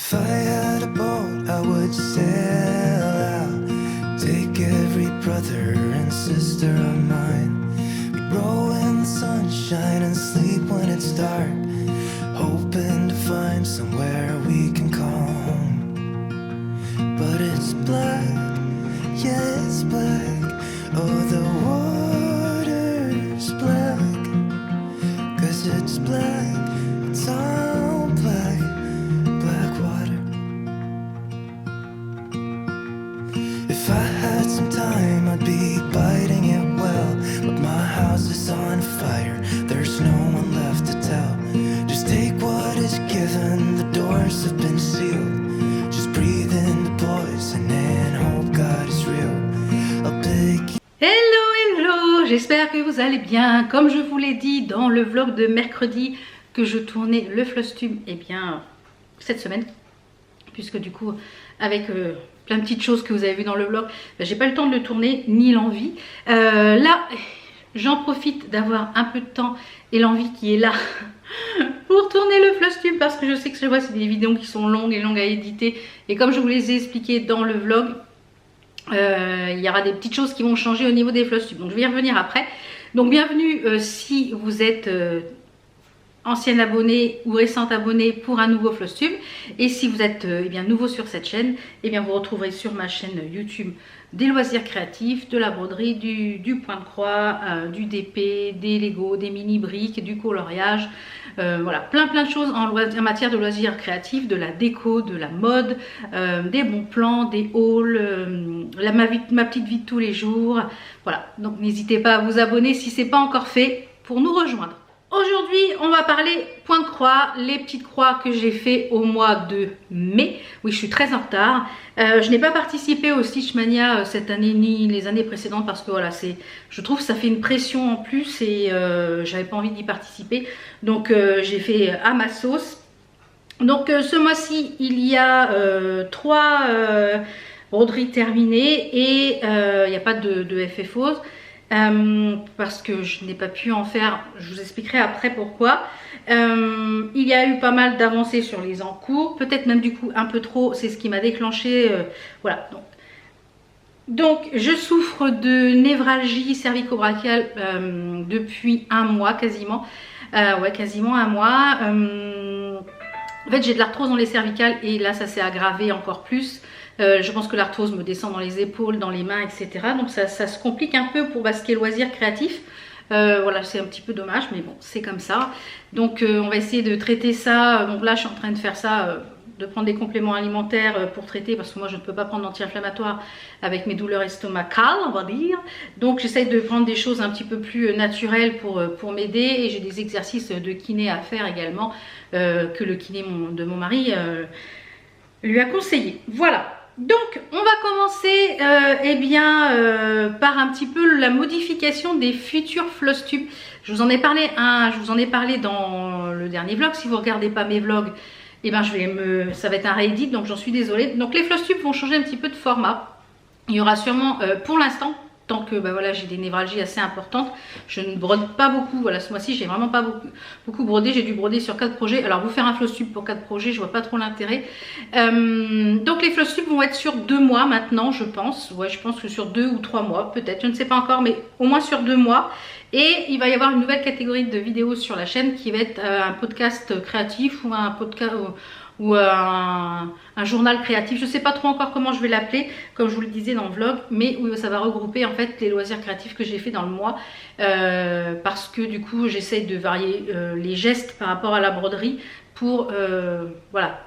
If I had a boat, I would sail out, take every brother and sister of mine. We'd row in the sunshine and sleep when it's dark, hoping to find somewhere we can call home. But it's black, yeah, it's black. Oh, the water's black, 'cause it's black, it's all black, black water. If I had some time, I'd be biting it well, but my house is on fire, there's no one left to tell. Just take what is given, the doors have been sealed. Just breathe in the poison and hope God is real. I'll pick. Hello, hello, j'espère que vous allez bien. Comme je vous l'ai dit dans le vlog de mercredi que je tournais le Flosstube, et bien cette semaine, puisque du coup avec plein de petites choses que vous avez vues dans le vlog, j'ai pas le temps de le tourner ni l'envie. Là j'en profite d'avoir un peu de temps et l'envie qui est là pour tourner le Flosstube, parce que je sais que je vois c'est des vidéos qui sont longues et longues à éditer, et comme je vous les ai expliqué dans le vlog, il y aura des petites choses qui vont changer au niveau des Flosstubes, donc je vais y revenir après. Donc bienvenue si vous êtes ancienne abonnée ou récente abonnée pour un nouveau Flosstube, et si vous êtes eh bien nouveau sur cette chaîne, eh bien vous retrouverez sur ma chaîne YouTube des loisirs créatifs, de la broderie, du point de croix, du DP, des Lego, des mini briques, du coloriage, voilà, plein de choses en matière de loisirs créatifs, de la déco, de la mode, des bons plans, des hauls, ma petite vie de tous les jours. Voilà, donc n'hésitez pas à vous abonner si ce n'est pas encore fait pour nous rejoindre. Aujourd'hui, on va parler point de croix, les petites croix que j'ai fait au mois de mai. Oui, je suis très en retard. Je n'ai pas participé au Stitch Mania cette année ni les années précédentes, parce que voilà, je trouve que ça fait une pression en plus et j'avais pas envie d'y participer. Donc j'ai fait à ma sauce. Donc ce mois-ci, il y a 3 broderies terminées et il n'y a pas de FFO. Parce que je n'ai pas pu en faire, je vous expliquerai après pourquoi. Il y a eu pas mal d'avancées sur les encours, peut-être même du coup un peu trop, c'est ce qui m'a déclenché, voilà. Donc je souffre de névralgie cervico-brachiale depuis un mois quasiment, ouais, quasiment un mois. En fait j'ai de l'arthrose dans les cervicales et là ça s'est aggravé encore plus. Je pense que l'arthrose me descend dans les épaules, dans les mains, etc. Donc ça se complique un peu pour ce qui est loisirs créatifs. Voilà, c'est un petit peu dommage, mais bon, c'est comme ça. Donc on va essayer de traiter ça. Donc là, je suis en train de faire ça, de prendre des compléments alimentaires pour traiter, parce que moi, je ne peux pas prendre d'anti-inflammatoire avec mes douleurs estomacales, on va dire. Donc j'essaye de prendre des choses un petit peu plus naturelles pour m'aider. Et j'ai des exercices de kiné à faire également, que le kiné de mon mari lui a conseillé. Voilà. Donc on va commencer par un petit peu la modification des futurs Flosstubes. Je vous en ai parlé dans le dernier vlog. Si vous ne regardez pas mes vlogs, eh ben ça va être un réédit, donc j'en suis désolée. Donc les Flosstubes vont changer un petit peu de format. Il y aura sûrement pour l'instant, tant que voilà, j'ai des névralgies assez importantes, je ne brode pas beaucoup. Voilà, ce mois-ci j'ai vraiment pas beaucoup brodé. J'ai dû broder sur 4 projets. Alors vous faire un Flosstube pour 4 projets, je vois pas trop l'intérêt. Donc les Flosstubes vont être sur 2 mois maintenant, je pense. Ouais, je pense que sur 2 ou 3 mois peut-être, je ne sais pas encore, mais au moins sur 2 mois. Et il va y avoir une nouvelle catégorie de vidéos sur la chaîne qui va être un podcast créatif ou un podcast ou un journal créatif. Je ne sais pas trop encore comment je vais l'appeler, comme je vous le disais dans le vlog, mais où ça va regrouper en fait les loisirs créatifs que j'ai fait dans le mois, parce que du coup j'essaye de varier les gestes par rapport à la broderie pour voilà.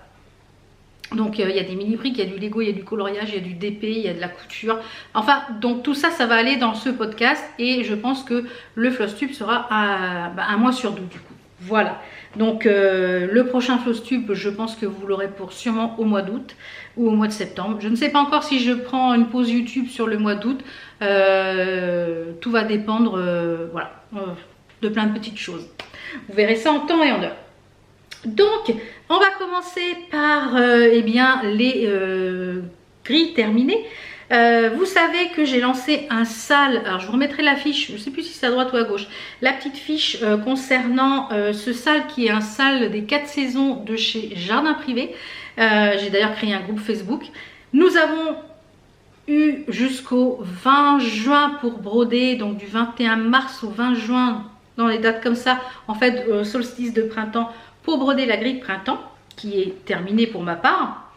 Donc il y a des mini briques, il y a du Lego, il y a du coloriage, il y a du DP, il y a de la couture. Enfin, donc tout ça, ça va aller dans ce podcast, et je pense que le Flosstube sera un mois sur 2 du coup. Voilà. Donc le prochain Flosstube, je pense que vous l'aurez pour sûrement au mois d'août ou au mois de septembre. Je ne sais pas encore si je prends une pause YouTube sur le mois d'août. Tout va dépendre voilà, de plein de petites choses. Vous verrez ça en temps et en heure. Donc on va commencer par les grilles terminées. Vous savez que j'ai lancé un sale, alors je vous remettrai la fiche, je ne sais plus si c'est à droite ou à gauche, la petite fiche concernant ce sale qui est un sale des 4 saisons de chez Jardin Privé. J'ai d'ailleurs créé un groupe Facebook. Nous avons eu jusqu'au 20 juin pour broder, donc du 21 mars au 20 juin, dans les dates comme ça, en fait, solstice de printemps, pour broder la grille de printemps, qui est terminée pour ma part.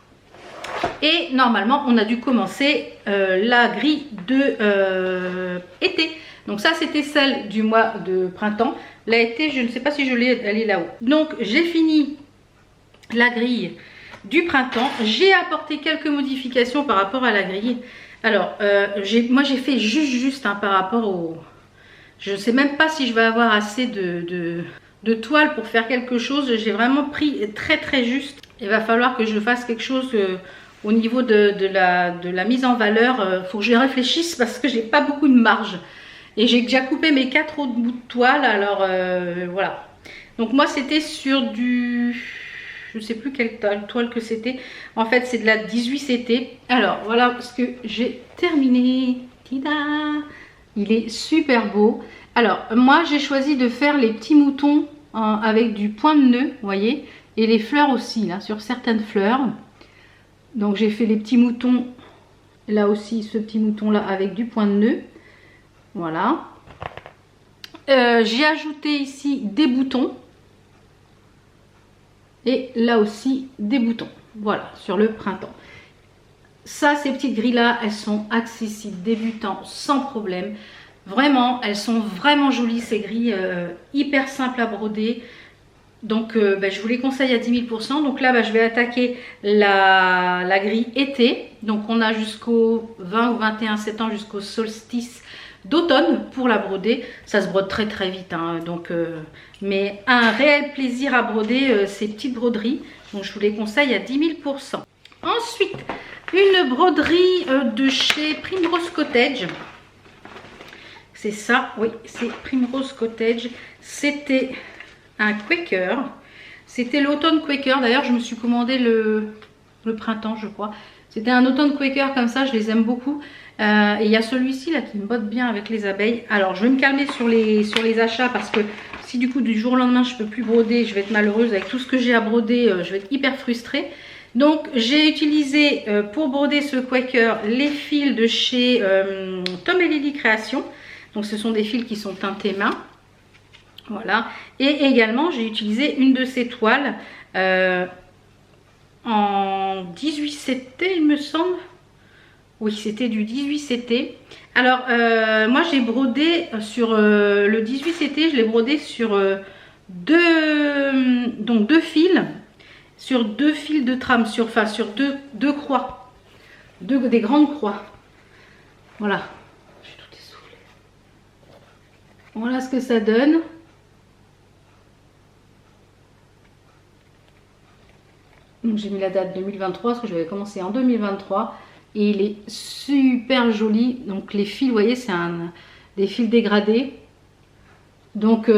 Et normalement, on a dû commencer la grille de été. Donc ça, c'était celle du mois de printemps. La été, je ne sais pas si je l'ai, elle est là-haut. Donc, j'ai fini la grille du printemps. J'ai apporté quelques modifications par rapport à la grille. Alors, moi, j'ai fait juste par rapport au... Je ne sais même pas si je vais avoir assez de toile pour faire quelque chose. J'ai vraiment pris très juste. Il va falloir que je fasse quelque chose au niveau de la mise en valeur. Il faut que je réfléchisse parce que j'ai pas beaucoup de marge. Et j'ai déjà coupé mes 4 autres bouts de toile. Alors voilà. Donc moi c'était sur du... Je ne sais plus quelle toile que c'était. En fait c'est de la 18 CT. Alors voilà ce que j'ai terminé. Tida! Il est super beau. Alors moi j'ai choisi de faire les petits moutons avec du point de nœud. Vous voyez. Et les fleurs aussi là sur certaines fleurs. Donc j'ai fait les petits moutons. Là aussi ce petit mouton là avec du point de nœud. Voilà. J'ai ajouté ici des boutons. Et là aussi des boutons. Voilà, sur le printemps. Ça, ces petites grilles là, elles sont accessibles, débutants, sans problème. Vraiment, elles sont vraiment jolies ces grilles, hyper simples à broder. Donc je vous les conseille à 10 000 %. Donc là je vais attaquer la grille été. Donc on a jusqu'au 20 ou 21 septembre, jusqu'au solstice d'automne pour la broder. Ça se brode très vite hein, donc mais un réel plaisir à broder ces petites broderies. Donc je vous les conseille à 10 000 %. Ensuite une broderie de chez Primrose Cottage. C'est ça, oui, c'est Primrose Cottage. C'était un Quaker. C'était l'automne Quaker. D'ailleurs je me suis commandé le printemps je crois. C'était un automne Quaker comme ça, je les aime beaucoup. Et il y a celui-ci là qui me botte bien avec les abeilles. Alors je vais me calmer sur les achats parce que si du coup du jour au lendemain je peux plus broder, je vais être malheureuse avec tout ce que j'ai à broder, je vais être hyper frustrée. Donc j'ai utilisé pour broder ce Quaker les fils de chez Tom et Lily Création. Donc ce sont des fils qui sont teintés main. Voilà. Et également j'ai utilisé une de ces toiles en 18 CT il me semble. Oui, c'était du 18 CT. Alors, moi, j'ai brodé sur le 18 CT, je l'ai brodé sur deux fils, sur 2 fils de trame, sur deux croix, des grandes croix. Voilà. Je suis tout essoufflée. Voilà ce que ça donne. Donc, j'ai mis la date 2023 parce que j'avais commencé en 2023. Et il est super joli. Donc les fils, vous voyez, c'est des fils dégradés. Donc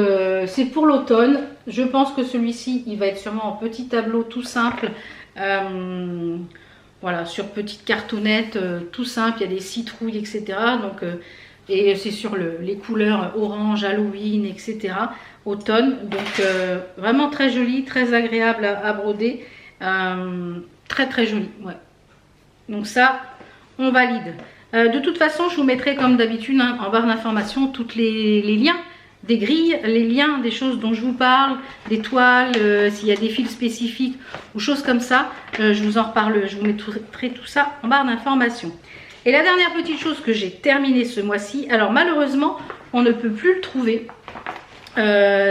c'est pour l'automne. Je pense que celui-ci, il va être sûrement en petit tableau tout simple. Voilà, sur petite cartonnette, tout simple. Il y a des citrouilles, etc. Donc, et c'est sur les couleurs orange, Halloween, etc. Automne. Donc vraiment très joli, très agréable à broder. Très joli, ouais. Donc ça, on valide. De toute façon, je vous mettrai comme d'habitude hein, en barre d'informations tous les liens des grilles, les liens des choses dont je vous parle, des toiles, s'il y a des fils spécifiques ou choses comme ça. Je vous en reparle, je vous mettrai tout ça en barre d'informations. Et la dernière petite chose que j'ai terminée ce mois-ci, alors malheureusement, on ne peut plus le trouver.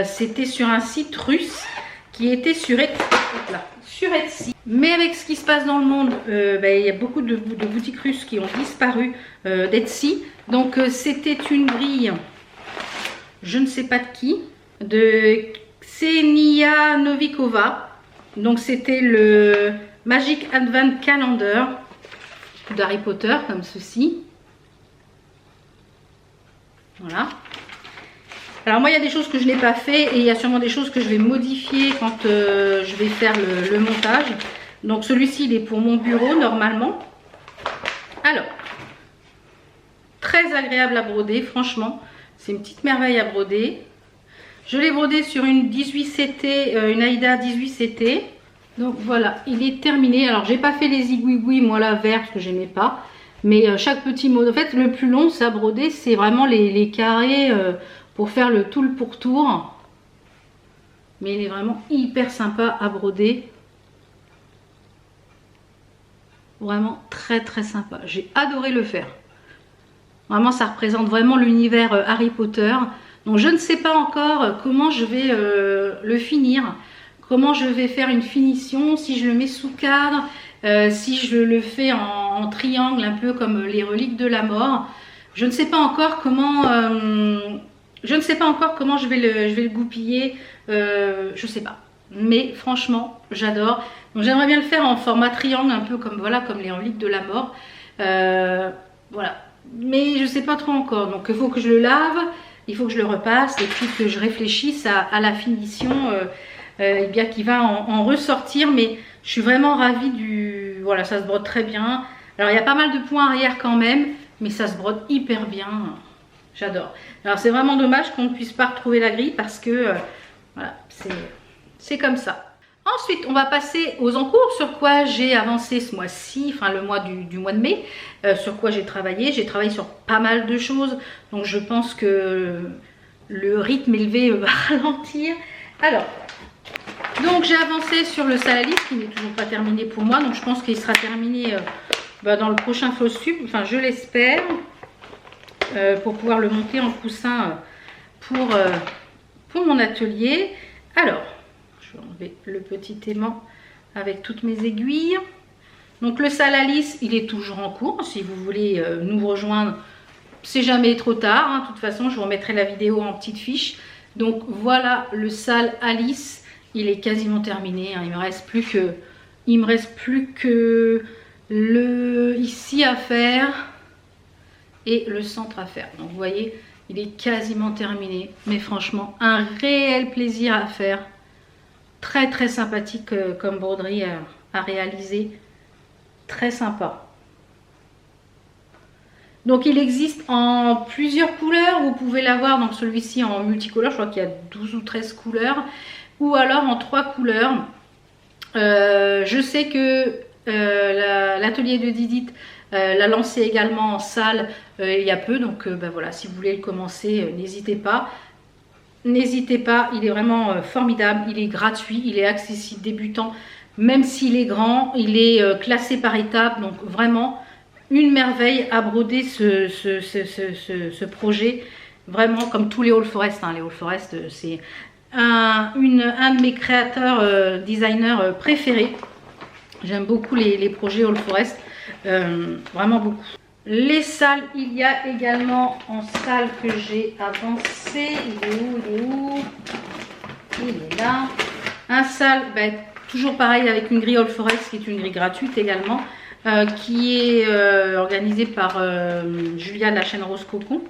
C'était sur un site russe qui était sur Etsy. Mais avec ce qui se passe dans le monde, il y a beaucoup de boutiques russes qui ont disparu d'Etsy. Donc c'était une grille, je ne sais pas de qui, de Ksenia Novikova. Donc c'était le Magic Advent Calendar d'Harry Potter, comme ceci. Voilà. Alors moi il y a des choses que je n'ai pas fait et il y a sûrement des choses que je vais modifier quand je vais faire le montage. Donc celui-ci il est pour mon bureau normalement. Alors, très agréable à broder, franchement. C'est une petite merveille à broder. Je l'ai brodé sur une 18 CT, une Aïda 18 CT. Donc voilà, il est terminé. Alors j'ai pas fait les igouigouis moi là vert parce que j'aimais pas. Mais chaque petit mot, en fait le plus long ça broder c'est vraiment les carrés pour faire tout le pourtour. Mais il est vraiment hyper sympa à broder. Vraiment très très sympa. J'ai adoré le faire. Vraiment ça représente vraiment l'univers Harry Potter. Donc je ne sais pas encore comment je vais le finir. Comment je vais faire une finition, si je le mets sous cadre, si je le fais en triangle, un peu comme les reliques de la mort. Je ne sais pas encore comment, je vais le goupiller. Je sais pas. Mais franchement, j'adore. Donc j'aimerais bien le faire en format triangle, un peu comme voilà, comme les reliques de la mort. Voilà. Mais je sais pas trop encore. Donc il faut que je le lave, il faut que je le repasse et puis que je réfléchisse à la finition. Eh bien qui va en ressortir, mais je suis vraiment ravie du... Voilà, ça se brode très bien. Alors il y a pas mal de points arrière quand même, mais ça se brode hyper bien. J'adore. Alors c'est vraiment dommage qu'on ne puisse pas retrouver la grille parce que voilà, c'est comme ça. Ensuite, on va passer aux encours, sur quoi j'ai avancé ce mois-ci, enfin le mois du mois de mai, sur quoi j'ai travaillé. J'ai travaillé sur pas mal de choses, donc je pense que le rythme élevé va ralentir. Alors, donc j'ai avancé sur le Salalis qui n'est toujours pas terminé pour moi, donc je pense qu'il sera terminé dans le prochain Flosstube, enfin je l'espère, pour pouvoir le monter en coussin pour mon atelier. Alors, je vais enlever le petit aimant avec toutes mes aiguilles. Donc le Salalis, il est toujours en cours, si vous voulez nous rejoindre, c'est jamais trop tard, hein. De toute façon je vous remettrai la vidéo en petite fiche. Donc voilà le Salalis. Il est quasiment terminé, hein. Il me reste plus que le ici à faire et le centre à faire. Donc vous voyez, il est quasiment terminé. Mais franchement, un réel plaisir à faire. Très très sympathique comme broderie à réaliser. Très sympa. Donc il existe en plusieurs couleurs. Vous pouvez l'avoir dans celui-ci en multicolore. Je crois qu'il y a 12 ou 13 couleurs. Ou alors en 3 couleurs. Je sais que l'atelier de Didit l'a lancé également en salle il y a peu. Donc voilà, si vous voulez le commencer, n'hésitez pas. N'hésitez pas, il est vraiment formidable. Il est gratuit, il est accessible débutant. Même s'il est grand, il est classé par étapes. Donc vraiment une merveille à broder ce projet. Vraiment comme tous les All Forest. Hein. Les All Forest, c'est... un de mes créateurs designers préférés. J'aime beaucoup les projets All Forest, vraiment beaucoup. Les salles, il y a également en salle que j'ai avancé. Il est où? Il est là. Un salle, toujours pareil avec une grille All Forest qui est une grille gratuite également, qui est organisée par Julia de la chaîne Rose Cocon.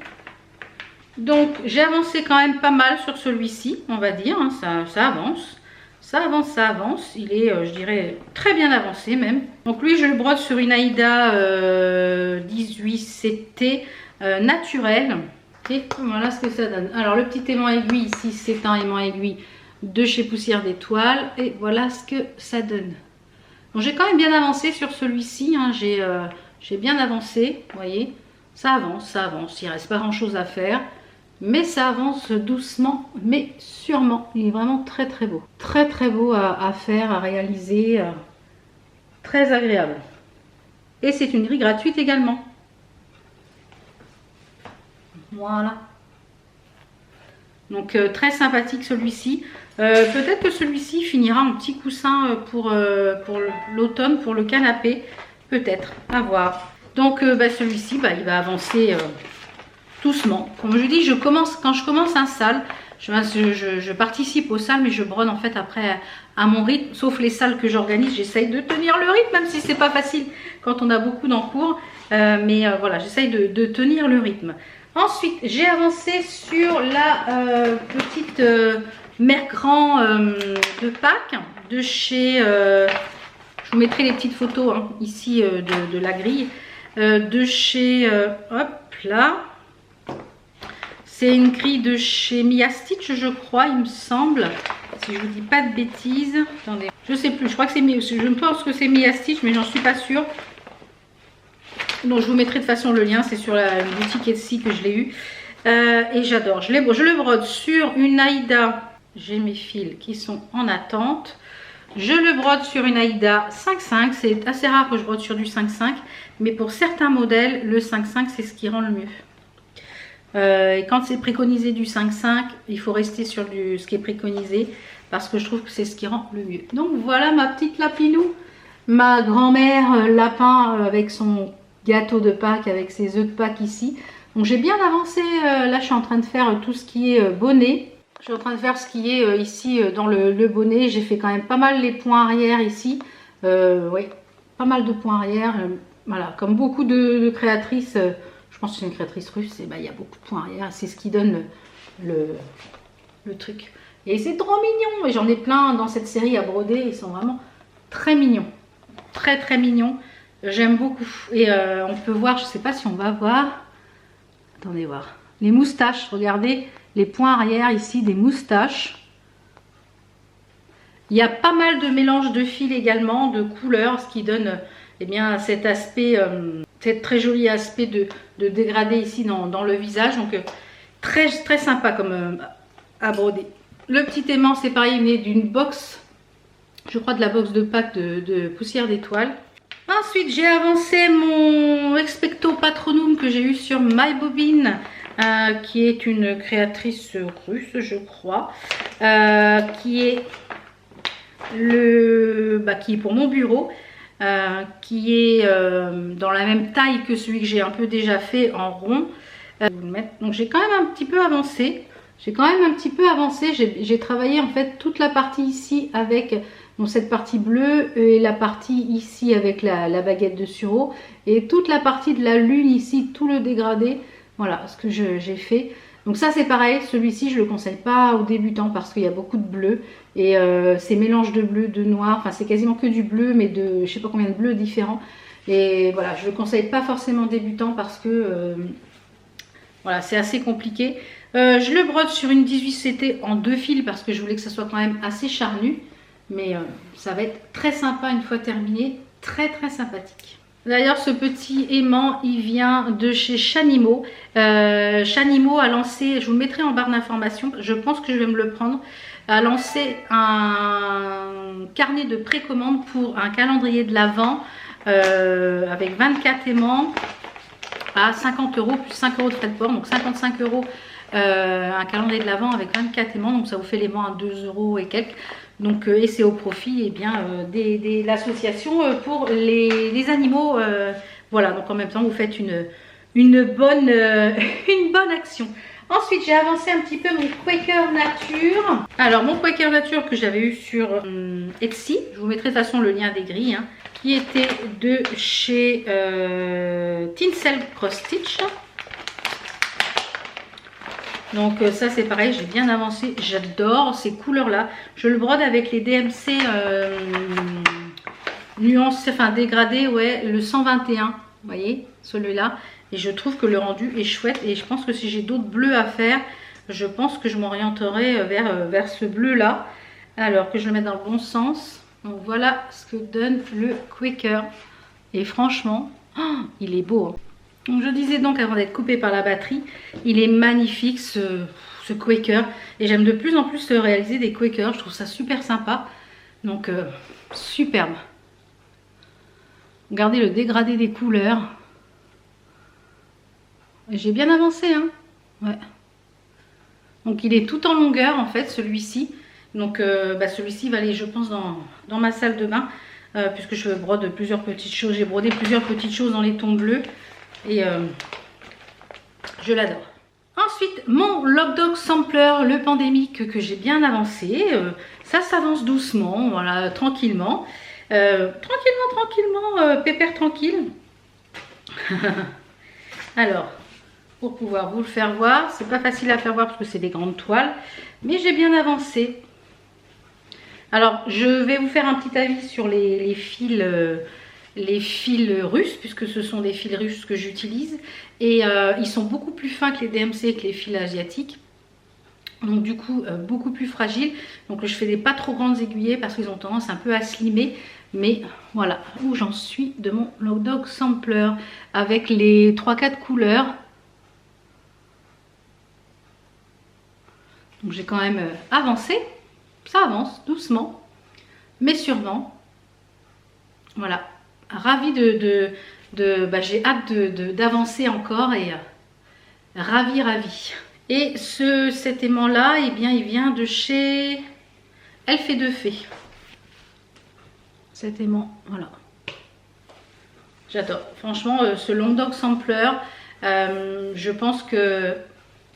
Donc j'ai avancé quand même pas mal sur celui-ci, on va dire, hein, ça avance. Ça avance, ça avance. Il est, je dirais, très bien avancé même. Donc lui, je le brode sur une Aïda 18CT naturelle. Et voilà ce que ça donne. Alors le petit aimant aiguille ici, c'est un aimant aiguille de chez Poussière d'étoiles. Et voilà ce que ça donne. Donc j'ai quand même bien avancé sur celui-ci. Hein, j'ai bien avancé, vous voyez. Ça avance, ça avance. Il ne reste pas grand-chose à faire. Mais ça avance doucement, mais sûrement. Il est vraiment très très beau. Très très beau à faire, à réaliser. Très agréable. Et c'est une grille gratuite également. Voilà. Donc très sympathique celui-ci. Peut-être que celui-ci finira en petit coussin pour l'automne, pour le canapé. Peut-être, à voir. Donc celui-ci, il va avancer... doucement. Comme je dis, quand je commence un salle, je participe aux salles, mais je brode en fait après à mon rythme. Sauf les salles que j'organise, j'essaye de tenir le rythme, même si c'est pas facile quand on a beaucoup d'encours. Mais voilà, j'essaye de tenir le rythme. Ensuite, j'ai avancé sur la petite Mercran de Pâques de chez... je vous mettrai les petites photos hein, ici de la grille. De chez... hop là. C'est une grille de chez Mia Stitch, je crois, il me semble. si je vous dis pas de bêtises. Attendez, je sais plus, je crois que c'est mis, je pense que c'est mis à stitch, mais j'en suis pas sûre. Donc je vous mettrai de toute façon le lien, c'est sur la boutique Etsy que je l'ai eu. Et j'adore, je le brode sur une Aïda. J'ai mes fils qui sont en attente. Je le brode sur une Aïda 5,5. C'est assez rare que je brode sur du 5,5. Mais pour certains modèles, le 5,5 c'est ce qui rend le mieux. Et quand c'est préconisé du 5,5, il faut rester sur ce qui est préconisé. Parce que je trouve que c'est ce qui rend le mieux. Donc voilà ma petite lapinou. Ma grand-mère lapin avec son gâteau de Pâques, avec ses œufs de Pâques ici. Donc j'ai bien avancé. Là je suis en train de faire tout ce qui est bonnet. Je suis en train de faire ce qui est ici dans le bonnet. J'ai fait quand même pas mal les points arrière ici. Oui, pas mal de points arrière. Voilà, comme beaucoup de créatrices, je pense que c'est une créatrice russe, et ben, il y a beaucoup de points arrière. C'est ce qui donne le truc. Et c'est trop mignon. Et j'en ai plein dans cette série à broder. Ils sont vraiment très mignons. Très très mignons. J'aime beaucoup. Et on peut voir, je ne sais pas si on va voir. Attendez voir. Les moustaches, regardez. Les points arrière ici des moustaches. Il y a pas mal de mélange de fils également, de couleurs, ce qui donne eh bien, cet aspect, cet très joli aspect de dégradé ici dans le visage. Donc très, très sympa comme à broder. Le petit aimant, c'est pareil, il venait d'une box, je crois de la box de Pâques de poussière d'étoiles. Ensuite, j'ai avancé mon Expecto Patronum que j'ai eu sur MyBobine. Qui est une créatrice russe, je crois, qui est pour mon bureau, qui est dans la même taille que celui que j'ai un peu déjà fait en rond. Donc j'ai quand même un petit peu avancé. J'ai travaillé en fait toute la partie ici avec cette partie bleue et la partie ici avec la baguette de sureau et toute la partie de la lune ici, tout le dégradé. Voilà ce que j'ai fait. Donc ça c'est pareil, celui-ci je ne le conseille pas aux débutants parce qu'il y a beaucoup de bleu. Et c'est mélange de bleu, de noir, enfin c'est quasiment que du bleu mais de je sais pas combien de bleus différents. Et voilà, je ne le conseille pas forcément aux débutants parce que voilà, c'est assez compliqué. Je le brode sur une 18CT en 2 fils parce que je voulais que ça soit quand même assez charnu. Mais ça va être très sympa une fois terminé, très très sympathique. D'ailleurs, ce petit aimant, il vient de chez Chanimo. Chanimo a lancé, je vous le mettrai en barre d'informations, je pense que je vais me le prendre, a lancé un carnet de précommande pour un calendrier de l'Avent avec 24 aimants à 50 € plus 5 € de frais de port, donc 55 €. Un calendrier de l'Avent avec 24 aimants, donc ça vous fait l'aimant à 2 € et quelques. Donc, et c'est au profit eh bien, de l'association pour les animaux. Voilà, donc en même temps, vous faites une bonne action. Ensuite, j'ai avancé un petit peu mon Quaker Nature. Alors, mon Quaker Nature que j'avais eu sur Etsy, je vous mettrai de toute façon le lien des grilles, hein, qui était de chez Tinsel Cross Stitch. Donc ça c'est pareil, j'ai bien avancé, j'adore ces couleurs là. Je le brode avec les DMC nuances, enfin dégradés, ouais, le 121, vous voyez, celui-là. Et je trouve que le rendu est chouette et je pense que si j'ai d'autres bleus à faire, je pense que je m'orienterai vers ce bleu là. Alors que je le mette dans le bon sens. Donc voilà ce que donne le Quaker. Et franchement, oh, il est beau, hein. Donc je disais donc avant d'être coupé par la batterie, il est magnifique ce Quaker. Et j'aime de plus en plus réaliser des Quakers, je trouve ça super sympa. Donc superbe. Regardez le dégradé des couleurs. J'ai bien avancé, hein. Ouais. Donc il est tout en longueur en fait celui-ci. Donc celui-ci va aller je pense dans ma salle de bain. Puisque je brode plusieurs petites choses. J'ai brodé plusieurs petites choses dans les tons bleus. Et je l'adore. Ensuite, mon Log Dog Sampler, le pandémique que j'ai bien avancé. Ça s'avance doucement, voilà, tranquillement. Tranquillement, pépère tranquille. Alors, pour pouvoir vous le faire voir, c'est pas facile à faire voir parce que c'est des grandes toiles. Mais j'ai bien avancé. Alors, je vais vous faire un petit avis sur les fils russes, puisque ce sont des fils russes que j'utilise. Et ils sont beaucoup plus fins que les DMC et que les fils asiatiques. Donc du coup beaucoup plus fragile. Donc je fais des pas trop grandes aiguillées parce qu'ils ont tendance un peu à slimer. Mais voilà où j'en suis de mon Log Dog Sampler avec les 3-4 couleurs. Donc j'ai quand même avancé. Ça avance doucement mais sûrement. Voilà, ravie j'ai hâte d'avancer encore et ravie. Et cet aimant là, eh bien il vient de chez Elf et de Fée. Cet aimant, voilà. J'adore. Franchement, ce Log Dog Sampler, je pense que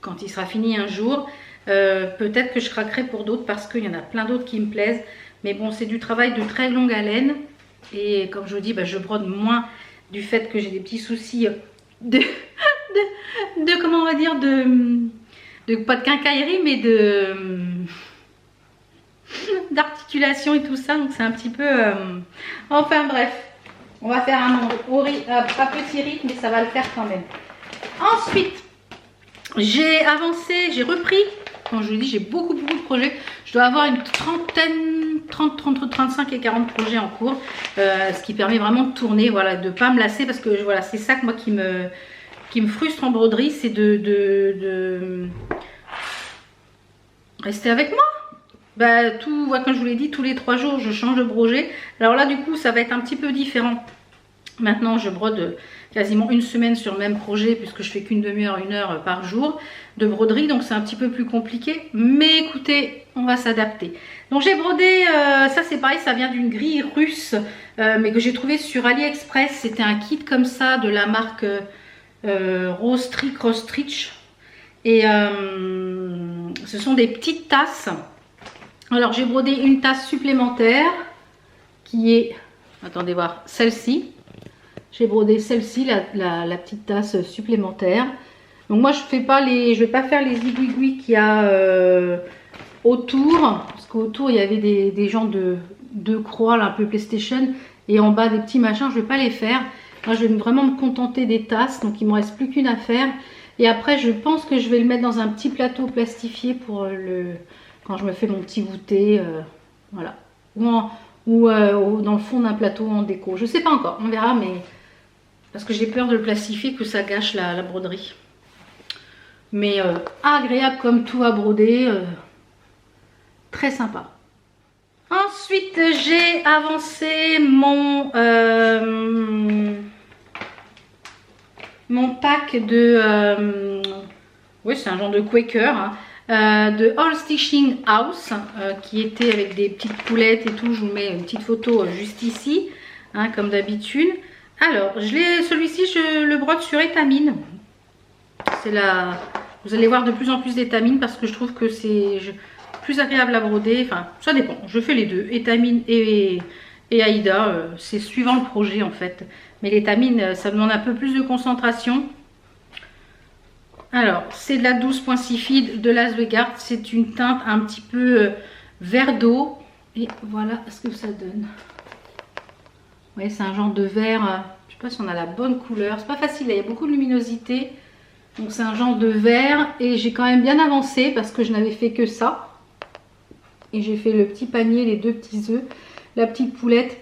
quand il sera fini un jour, peut-être que je craquerai pour d'autres parce qu'il y en a plein d'autres qui me plaisent. Mais bon, c'est du travail de très longue haleine. Et comme je vous dis, je brode moins du fait que j'ai des petits soucis comment on va dire, pas de quincaillerie, mais d'articulation et tout ça. Donc c'est un petit peu... Enfin bref, on va faire un pas petit rythme, mais ça va le faire quand même. Ensuite, j'ai avancé, j'ai repris. Quand je vous dis, j'ai beaucoup de projets. Je dois avoir une trentaine, 30, 35 et 40 projets en cours. Ce qui permet vraiment de tourner, voilà, de ne pas me lasser. Parce que voilà, c'est ça que moi qui me frustre en broderie, c'est de rester avec moi. Comme je vous l'ai dit, tous les 3 jours, je change de projet. Alors là, du coup, ça va être un petit peu différent. Maintenant, je brode quasiment une semaine sur le même projet puisque je fais qu'une demi-heure, 1 heure par jour de broderie. Donc, c'est un petit peu plus compliqué. Mais écoutez, on va s'adapter. Donc, j'ai brodé, ça c'est pareil, ça vient d'une grille russe, mais que j'ai trouvé sur AliExpress. C'était un kit comme ça de la marque Rose Trick, Rose Stitch. Et ce sont des petites tasses. Alors, j'ai brodé une tasse supplémentaire qui est, attendez voir, celle-ci. J'ai brodé celle-ci, la petite tasse supplémentaire. Donc moi je vais pas faire les aiguilles qu'il y a autour, parce qu'autour il y avait des genres de croix là, un peu PlayStation, et en bas des petits machins, je vais pas les faire. Moi je vais vraiment me contenter des tasses, donc il me reste plus qu'une à faire. Et après je pense que je vais le mettre dans un petit plateau plastifié pour quand je me fais mon petit goûter, voilà. Ou dans le fond d'un plateau en déco. Je sais pas encore, on verra, mais parce que j'ai peur de le plastifier, que ça gâche la broderie. Mais agréable comme tout à broder, très sympa. Ensuite, j'ai avancé mon pack de... oui, c'est un genre de Quaker, hein, de All Stitching House, qui était avec des petites poulettes et tout. Je vous mets une petite photo juste ici, hein, comme d'habitude. Alors, celui-ci, je le brode sur étamine. C'est vous allez voir de plus en plus d'étamine parce que je trouve que c'est plus agréable à broder. Enfin, ça dépend. Je fais les deux, étamine et Aïda. C'est suivant le projet en fait. Mais l'étamine, ça demande un peu plus de concentration. Alors, c'est de la 12.6 Feed de Las Vegas. C'est une teinte un petit peu vert d'eau. Et voilà ce que ça donne. Vous voyez, c'est un genre de vert, je sais pas si on a la bonne couleur, c'est pas facile, il y a beaucoup de luminosité. Donc c'est un genre de vert et j'ai quand même bien avancé parce que je n'avais fait que ça. Et j'ai fait le petit panier, les 2 petits œufs, la petite poulette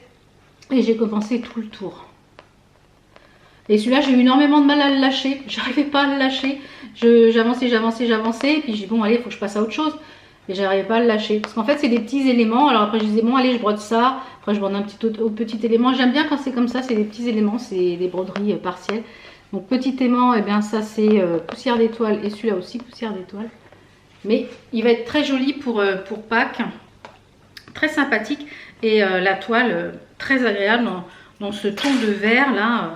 et j'ai commencé tout le tour. Et celui-là, j'ai eu énormément de mal à le lâcher, j'arrivais pas à le lâcher. J'avançais et puis j'ai dit bon allez, il faut que je passe à autre chose. Et j'arrivais pas à le lâcher. Parce qu'en fait, c'est des petits éléments. Alors après, je disais, bon, allez, je brode ça. Après, je brode un petit élément. J'aime bien quand c'est comme ça, c'est des petits éléments. C'est des broderies partielles. Donc, petit aimant, et bien ça, c'est poussière d'étoile. Et celui-là aussi, poussière d'étoile. Mais il va être très joli pour Pâques. Très sympathique. Et la toile, très agréable dans ce ton de vert, là.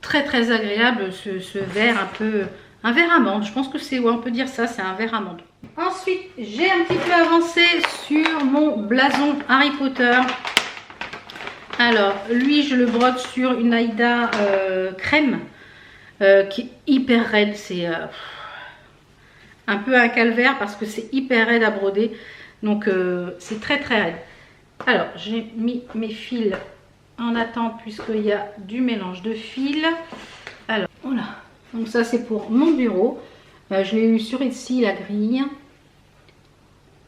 Très agréable, ce vert un peu... Un vert amande. Je pense que c'est... Ouais, on peut dire ça, c'est un vert amande. Ensuite, j'ai un petit peu avancé sur mon blason Harry Potter. Alors, lui, je le brode sur une Aïda crème qui est hyper raide. C'est un peu un calvaire parce que c'est hyper raide à broder. Donc, c'est très raide. Alors, j'ai mis mes fils en attente puisqu'il y a du mélange de fils. Alors, voilà. Donc ça, c'est pour mon bureau. Je l'ai eu sur ici, la grille.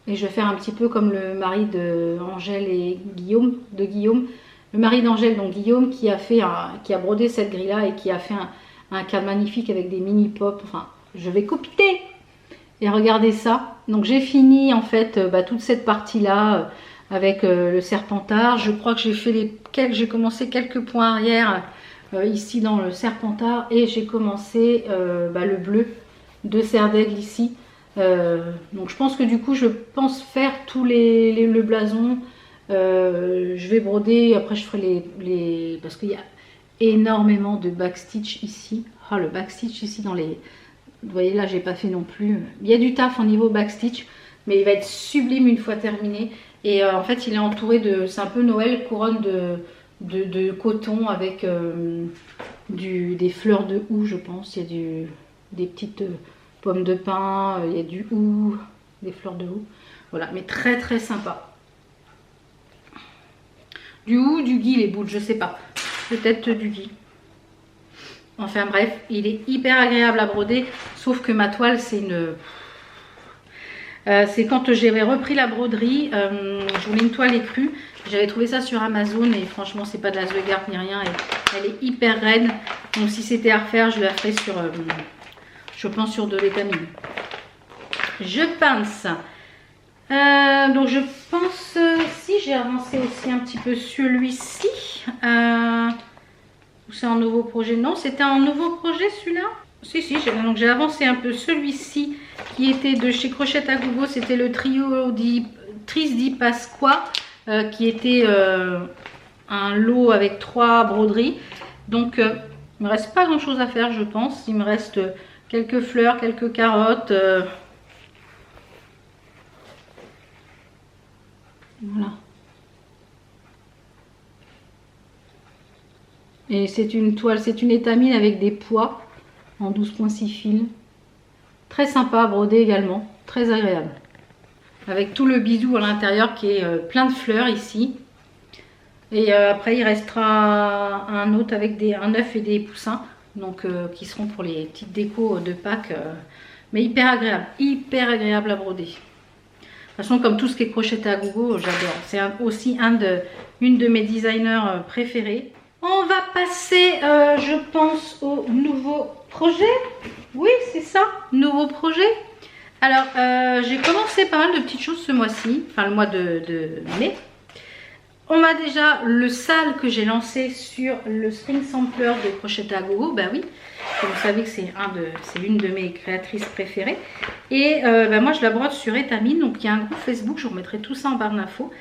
Et je vais faire un petit peu comme le mari de Angèle et Guillaume, Le mari d'Angèle, donc Guillaume, qui a brodé cette grille-là et qui a fait un cadre magnifique avec des mini pops. Enfin, je vais copier. Et regardez ça. Donc j'ai fini en fait toute cette partie-là avec le serpentard. Je crois que j'ai commencé quelques points arrière ici dans le serpentard et j'ai commencé le bleu de serre d'aigle ici. Donc je pense que du coup je pense faire tous le blason. Je vais broder, après je ferai parce qu'il y a énormément de backstitch ici. Ah, le backstitch ici dans les... Vous voyez là j'ai pas fait non plus. Il y a du taf au niveau backstitch, mais il va être sublime une fois terminé. Et en fait il est entouré de... C'est un peu Noël, couronne de coton avec des fleurs de houx je pense. Il y a des petites pommes de pin, il y a du houx, des fleurs de houx. Voilà, mais très très sympa. Du houx, du gui les boules, je sais pas. Peut-être du gui. Enfin bref, il est hyper agréable à broder, sauf que ma toile c'est c'est quand j'avais repris la broderie, je voulais une toile écrue. J'avais trouvé ça sur Amazon et franchement c'est pas de la Zweigart ni rien. Elle est hyper raide. Donc si c'était à refaire, je la ferais sur, je pense sur de l'étamine. Je pense. Donc je pense, si j'ai avancé aussi un petit peu celui-ci. C'est un nouveau projet? Non, c'était un nouveau projet celui-là? Si, donc j'ai avancé un peu celui-ci qui était de chez Crochette à Gogo. C'était le trio Tris di Pasqua qui était un lot avec 3 broderies. Donc il me reste pas grand chose à faire je pense. Il me reste quelques fleurs, quelques carottes. Voilà. Et c'est une toile, c'est une étamine avec des pois en 12,6 fils. Très sympa à broder également, très agréable. Avec tout le bisou à l'intérieur qui est plein de fleurs ici. Et après il restera un autre avec un œuf et des poussins. Donc qui seront pour les petites décos de Pâques. Mais hyper agréable à broder. De toute façon, comme tout ce qui est crocheté à gogo, j'adore. C'est aussi une de mes designers préférés. On va passer, je pense, au nouveau projet. Oui, c'est ça, nouveau projet. Alors, j'ai commencé pas mal de petites choses ce mois-ci, enfin le mois de mai. On a déjà le sale que j'ai lancé sur le Spring Sampler de Crocheté à Gogo. Ben oui, comme vous savez que c'est l'une de mes créatrices préférées. Et moi je la brode sur Étamine. Donc il y a un groupe Facebook, je vous remettrai tout ça en barre d'infos.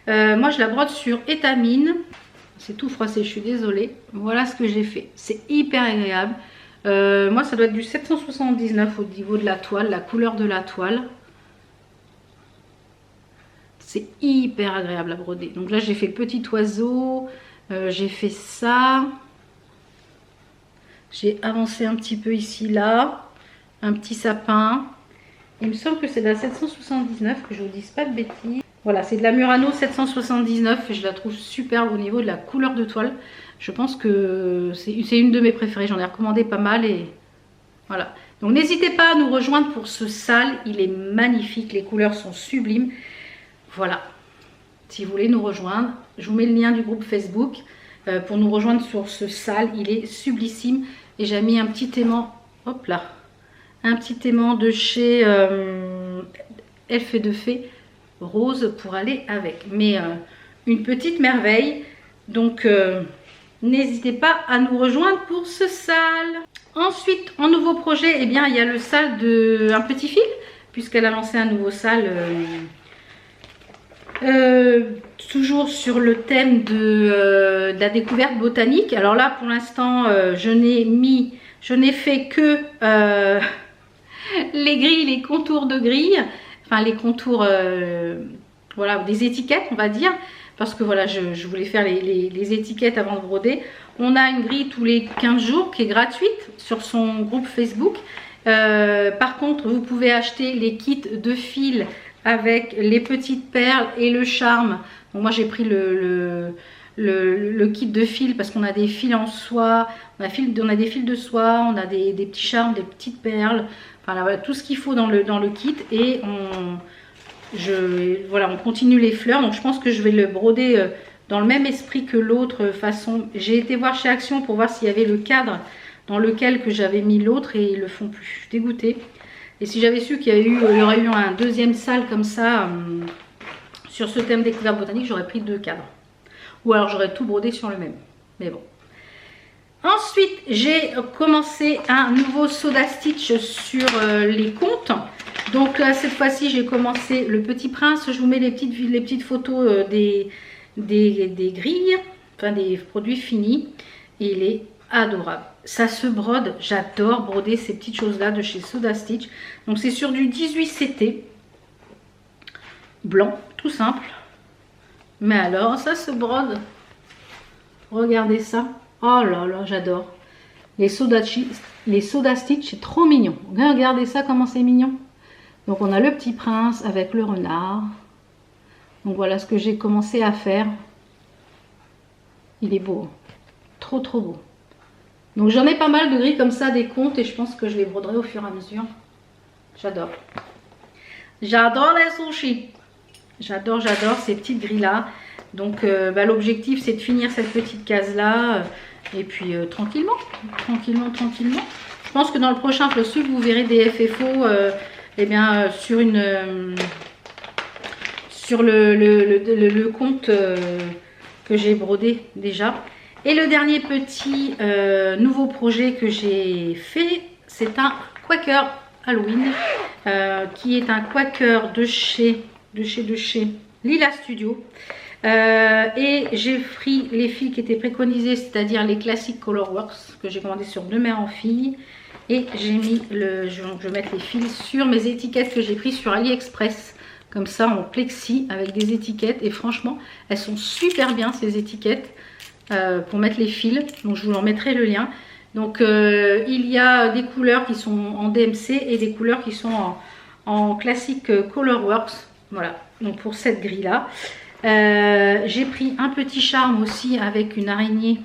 Moi je la brode sur Étamine. C'est tout froissé, je suis désolée. Voilà ce que j'ai fait. C'est hyper agréable. Moi ça doit être du 779 au niveau de la toile, la couleur de la toile. C'est hyper agréable à broder. Donc là j'ai fait petit oiseau, j'ai fait ça. J'ai avancé un petit peu ici là, un petit sapin. Il me semble que c'est de la 779, que je vous dise pas de bêtises. Voilà, c'est de la Murano 779 et je la trouve superbe au niveau de la couleur de toile. Je pense que c'est une de mes préférées, j'en ai recommandé pas mal et voilà. Donc n'hésitez pas à nous rejoindre pour ce sale, il est magnifique, les couleurs sont sublimes. Voilà, si vous voulez nous rejoindre, je vous mets le lien du groupe Facebook pour nous rejoindre sur ce sale, il est sublissime. Et j'ai mis un petit aimant, hop là, un petit aimant de chez Elf et de Fée rose pour aller avec. Mais une petite merveille, donc n'hésitez pas à nous rejoindre pour ce sale. Ensuite, en nouveau projet, eh bien, il y a le sale de Un Petit Fil, puisqu'elle a lancé un nouveau sale. Toujours sur le thème de la découverte botanique. Alors là pour l'instant je n'ai fait que les grilles, les contours de grilles, enfin les contours voilà, des étiquettes on va dire, parce que voilà je voulais faire les étiquettes avant de broder. On a une grille tous les 15 jours qui est gratuite sur son groupe Facebook. Par contre vous pouvez acheter les kits de fil avec les petites perles et le charme. Donc moi j'ai pris le kit de fil parce qu'on a des fils en soie, on a des fils de soie, on a des petits charmes, des petites perles, enfin là, voilà, tout ce qu'il faut dans le kit. Et voilà, on continue les fleurs. Donc je pense que je vais le broder dans le même esprit que l'autre façon. J'ai été voir chez Action pour voir s'il y avait le cadre dans lequel que j'avais mis l'autre et ils le font plus. Je suis dégoûtée. Et si j'avais su qu'il y aurait eu un deuxième salle comme ça sur ce thème découverte botanique, j'aurais pris 2 cadres. Ou alors j'aurais tout brodé sur le même. Mais bon. Ensuite, j'ai commencé un nouveau Soda Stitch sur les contes. Donc cette fois-ci, j'ai commencé le Petit Prince. Je vous mets les petites photos des grilles, enfin des produits finis. Et il est adorable. Ça se brode. J'adore broder ces petites choses-là de chez Soda Stitch. Donc c'est sur du 18 CT. Blanc, tout simple. Mais alors, ça se brode. Regardez ça. Oh là là, j'adore. Les Soda Stitch, c'est trop mignon. Regardez ça, comment c'est mignon. Donc on a le Petit Prince avec le renard. Donc voilà ce que j'ai commencé à faire. Il est beau. Trop trop beau. Donc j'en ai pas mal de grilles comme ça, des contes. Et je pense que je les broderai au fur et à mesure. J'adore. J'adore les sushis. J'adore ces petites grilles là. Donc l'objectif c'est de finir cette petite case là. Et puis tranquillement. Je pense que dans le prochain flossu, vous verrez des FFO sur le compte que j'ai brodé déjà. Et le dernier petit nouveau projet que j'ai fait, c'est un Quaker Halloween qui est un Quaker de chez Lila Studio. Et j'ai pris les fils qui étaient préconisés, c'est-à-dire les classiques Colorworks que j'ai commandé sur 2 mères en filles. Et j'ai mis je vais mettre les fils sur mes étiquettes que j'ai prises sur AliExpress. Comme ça en plexi avec des étiquettes. Et franchement, elles sont super bien ces étiquettes pour mettre les fils. Donc je vous en mettrai le lien. Donc il y a des couleurs qui sont en DMC et des couleurs qui sont en classique Colorworks. Voilà, donc pour cette grille là. J'ai pris un petit charme aussi avec une araignée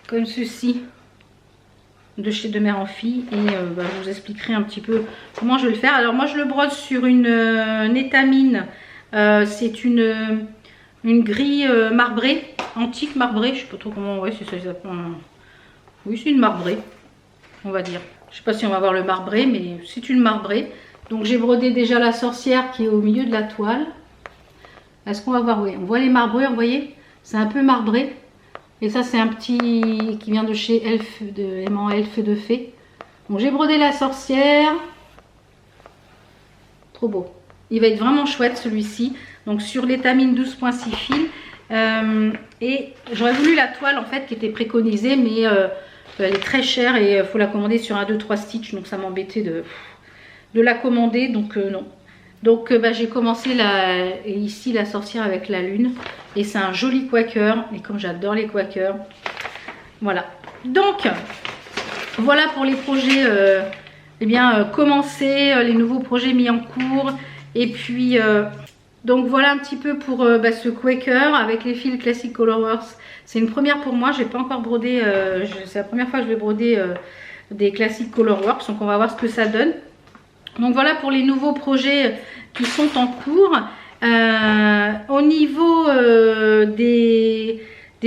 comme ceci de chez 2 mères en filles et je vous expliquerai un petit peu comment je vais le faire. Alors moi je le brode sur une étamine, c'est une grille marbrée, antique marbrée, je sais pas trop comment, ouais, c'est ça, oui c'est une marbrée on va dire, je sais pas si on va voir le marbré mais c'est une marbrée. Donc j'ai brodé déjà la sorcière qui est au milieu de la toile. Est-ce qu'on va voir? Oui, on voit les marbrures, vous voyez, c'est un peu marbré. Et ça, c'est un petit qui vient de chez Elf de Fée. Donc, j'ai brodé la sorcière. Trop beau. Il va être vraiment chouette celui-ci. Donc, sur l'étamine 12.6 fils. Et j'aurais voulu la toile, en fait, qui était préconisée. Mais elle est très chère et il faut la commander sur 1, 2, 3 stitch. Donc, ça m'embêtait de la commander. Donc, non. Donc j'ai commencé ici la sorcière avec la lune. Et c'est un joli Quaker. Et comme j'adore les Quakers. Voilà. Donc voilà pour les projets commencés. Les nouveaux projets mis en cours. Et puis donc voilà un petit peu pour ce Quaker avec les fils Classic Colorworks. C'est une première pour moi. J'ai pas encore brodé. C'est la première fois que je vais broder des Classic Colorworks. Donc on va voir ce que ça donne. Donc voilà pour les nouveaux projets qui sont en cours. Au niveau des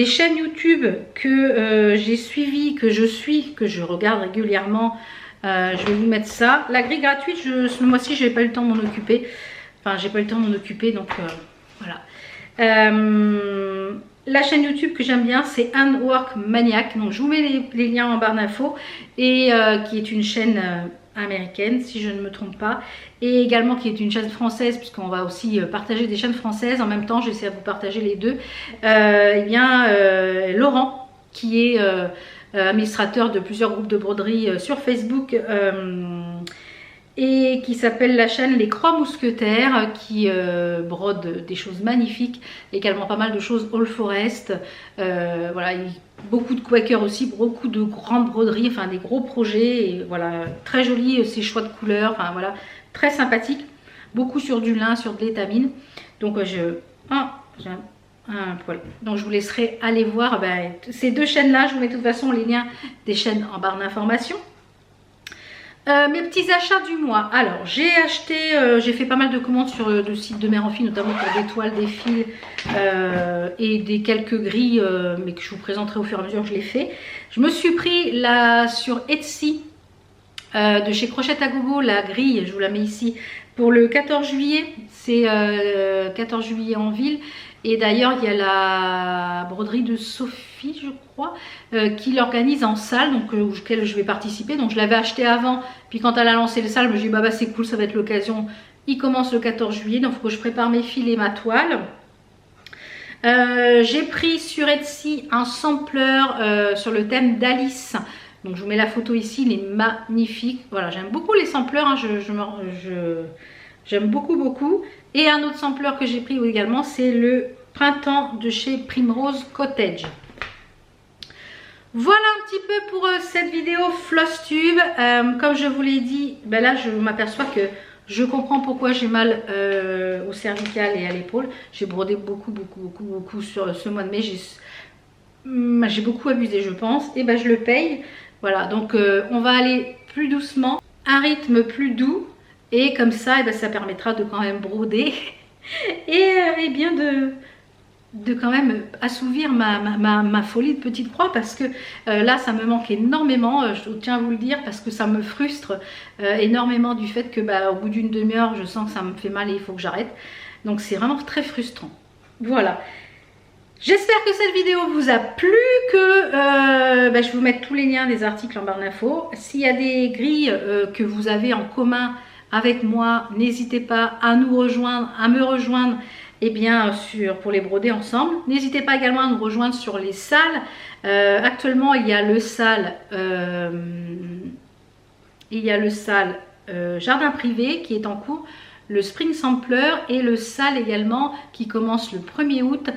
chaînes YouTube que j'ai suivies, que je regarde régulièrement, je vais vous mettre ça. La grille gratuite, ce mois-ci, je n'ai pas eu le temps de m'en occuper. Enfin, j'ai pas eu le temps de m'en occuper, donc voilà. La chaîne YouTube que j'aime bien, c'est Handwork Maniac. Donc je vous mets les liens en barre d'infos. Et qui est une chaîne américaine, si je ne me trompe pas, et également qui est une chaîne française, puisqu'on va aussi partager des chaînes françaises en même temps. J'essaie de vous partager les deux. Laurent, qui est administrateur de plusieurs groupes de broderie sur Facebook, et qui s'appelle la chaîne Les Croix Mousquetaires, qui brode des choses magnifiques, également pas mal de choses All Forest, voilà, beaucoup de Quaker aussi, beaucoup de grandes broderies, enfin des gros projets, et voilà, très joli ces choix de couleurs, enfin voilà, très sympathique, beaucoup sur du lin, sur de l'étamine. Donc j'ai un poil. Donc je vous laisserai aller voir ces deux chaînes là. Je vous mets de toute façon les liens des chaînes en barre d'information. Mes petits achats du mois. Alors, j'ai acheté, j'ai fait pas mal de commandes sur le site de Mère en Fille, notamment pour des toiles, des fils et des quelques grilles, mais que je vous présenterai au fur et à mesure que je les fais. Je me suis pris là sur Etsy de chez Crochette à Gogo, la grille, je vous la mets ici, pour le 14 juillet. C'est 14 juillet en ville. Et d'ailleurs, il y a la broderie de Sophie, je crois, qui l'organise en salle, donc auquel je vais participer. Donc je l'avais acheté avant, puis quand elle a lancé le salle, je me suis dit bah c'est cool, ça va être l'occasion. Il commence le 14 juillet, donc il faut que je prépare mes fils et ma toile. J'ai pris sur Etsy un sampler sur le thème d'Alice. Donc je vous mets la photo ici, il est magnifique. Voilà, j'aime beaucoup les sampleurs, hein, j'aime beaucoup. Et un autre sampler que j'ai pris également, c'est le Printemps de chez Primrose Cottage. Voilà un petit peu pour cette vidéo Flosstube. Comme je vous l'ai dit, ben là je m'aperçois que je comprends pourquoi j'ai mal au cervical et à l'épaule. J'ai brodé beaucoup sur ce mois de mai. J'ai beaucoup abusé, je pense. Et ben je le paye. Voilà, donc on va aller plus doucement, un rythme plus doux. Et comme ça, et ben ça permettra de quand même broder et bien de quand même assouvir ma folie de petite croix, parce que là ça me manque énormément, je tiens à vous le dire, parce que ça me frustre énormément du fait que au bout d'une demi-heure je sens que ça me fait mal et il faut que j'arrête. Donc c'est vraiment très frustrant. Voilà. J'espère que cette vidéo vous a plu, que je vais vous mettre tous les liens des articles en barre d'infos. S'il y a des grilles que vous avez en commun avec moi, n'hésitez pas à me rejoindre eh bien, pour les broder ensemble. N'hésitez pas également à nous rejoindre sur les salles. Actuellement, il y a le salle, jardin privé qui est en cours, le Spring Sampler, et le salle également qui commence le 1er août,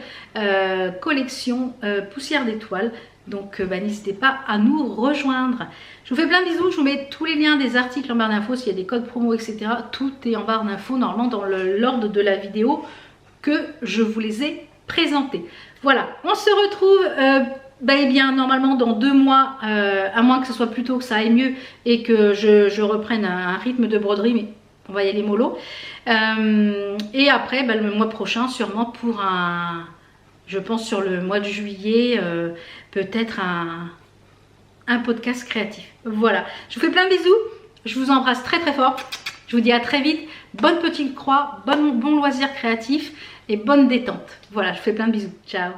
collection poussière d'étoiles. Donc n'hésitez pas à nous rejoindre. Je vous fais plein de bisous, je vous mets tous les liens des articles en barre d'infos, s'il y a des codes promo, etc. Tout est en barre d'infos, normalement dans l'ordre de la vidéo que je vous les ai présentés. Voilà, on se retrouve eh bien, normalement dans 2 mois, à moins que ce soit plus tôt, que ça aille mieux et que je reprenne un rythme de broderie, mais on va y aller mollo. Et après, le mois prochain, sûrement pour je pense sur le mois de juillet, peut-être un podcast créatif. Voilà, je vous fais plein de bisous, je vous embrasse très fort, je vous dis à très vite, bonne petite croix, bon loisir créatif et bonne détente. Voilà, je vous fais plein de bisous, ciao.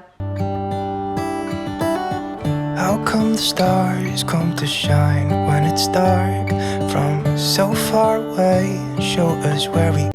How come the stars come to shine when it's dark from so far away and show us where we